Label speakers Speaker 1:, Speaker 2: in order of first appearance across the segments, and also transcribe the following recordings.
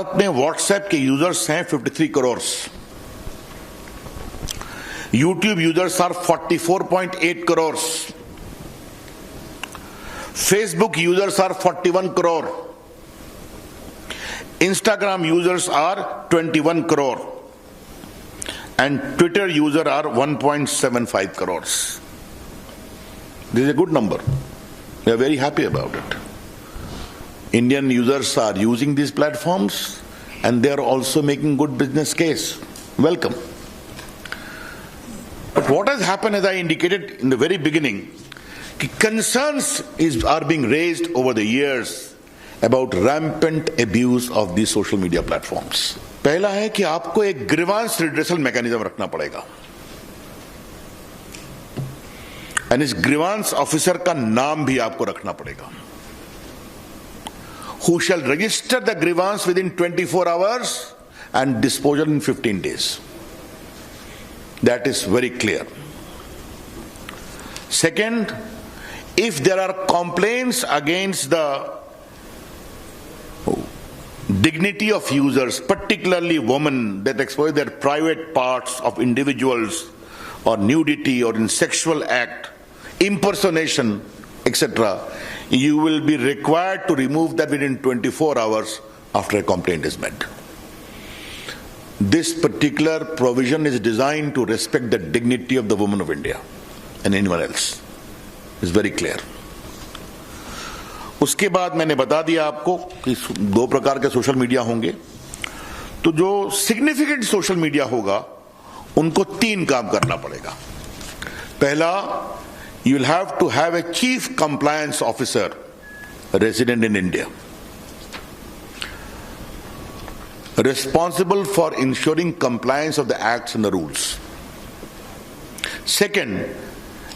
Speaker 1: भारत में व्हाट्सएप के यूजर्स हैं 53 crore, YouTube users are 44.8 crore, Facebook users are 41 crore, Instagram users are 21 crore and Twitter user are 1.75 crores. This is a good number. We are very happy about it. Indian users are using these platforms and they are also making good business case. Welcome. But what has happened, as I indicated in the very beginning, concerns are being raised over the years about rampant abuse of these social media platforms. पहला है कि आपको एक grievance redressal mechanism रखना पड़ेगा, और इस grievance officer का नाम भी आपको रखना पड़ेगा, who shall register the grievance within 24 hours and disposal in 15 days. That is very clear. Second, if there are complaints against the dignity of users, particularly women, that expose their private parts of individuals, or nudity, or in sexual act, impersonation, etc., you will be required to remove that within 24 hours after a complaint is made. This particular provision is designed to respect the dignity of the women of India and anyone else. It's very clear. उसके बाद मैंने बता दिया आपको कि दो प्रकार के सोशल मीडिया होंगे। तो जो सिग्निफिकेंट सोशल मीडिया होगा उनको तीन काम करना पड़ेगा। पहला, you will have to have a chief compliance officer resident in India, responsible for ensuring compliance of the acts and the rules. Second,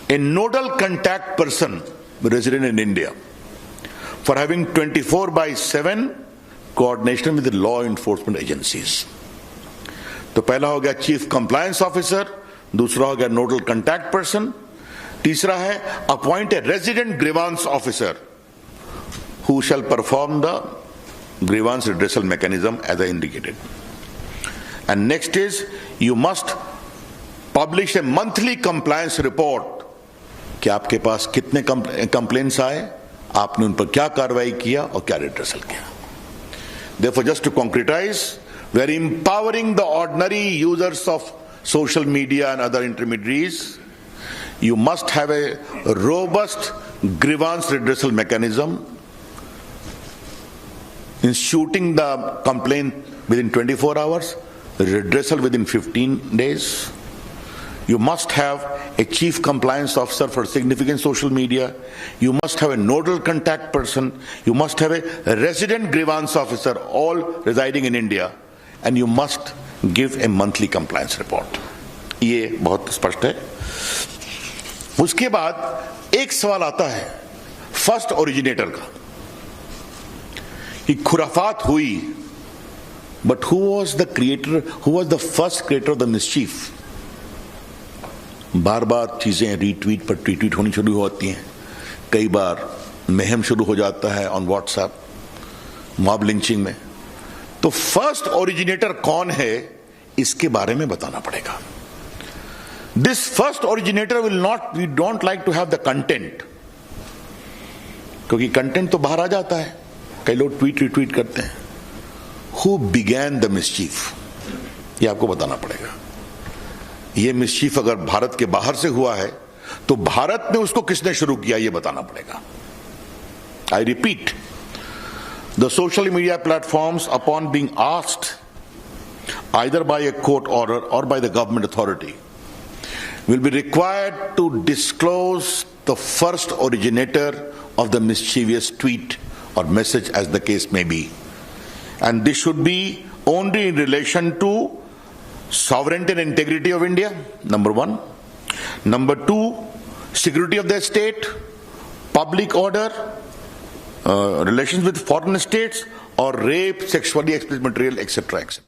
Speaker 1: a nodal contact person resident in India for having 24/7 coordination with the law enforcement agencies. तो पहला हो गया chief compliance officer, दूसरा हो गया nodal contact person, तीसरा है appoint a resident grievance officer who shall perform the grievance redressal mechanism as I indicated. And next is you must publish a monthly compliance report कि आपके पास कितने complaints आए, आपने उन पर क्या कार्रवाई किया और क्या रिड्रेसल किया. Therefore, just to concretize, we are empowering the ordinary users of social media and other intermediaries. You must have a robust grievance redressal mechanism, instituting the complaint within 24 hours, redressal within 15 days. You must have a chief compliance officer for significant social media. You must have a nodal contact person. You must have a resident grievance officer, all residing in India. And you must give a monthly compliance report. ये बहुत स्पष्ट है. उसके बाद एक सवाल आता है फर्स्ट ओरिजिनेटर का, कि खुराफात हुई, but who was the creator, who was the first creator of the mischief? बार बार चीजें रीट्वीट पर ट्वीट होनी शुरू होती हैं, कई बार महम शुरू हो जाता है ऑन व्हाट्सएप, मॉब लिंचिंग में. तो फर्स्ट ओरिजिनेटर कौन है इसके बारे में बताना पड़ेगा. This first originator will not, we don't like to have the content, क्योंकि कंटेंट तो बाहर आ जाता है, कई लोग ट्वीट रिट्वीट करते हैं. हु बिगैन द मिसचीफ, ये आपको बताना पड़ेगा. ये मिसचीफ अगर भारत के बाहर से हुआ है तो भारत में उसको किसने शुरू किया ये बताना पड़ेगा. I repeat, the social media platforms upon being asked either by a court order or by the government authority will be required to disclose the first originator of the mischievous tweet or message, as the case may be, and this should be only in relation to sovereignty and integrity of India, number one. Number two, security of the state, public order, relations with foreign states, or rape, sexually explicit material, etc., etc.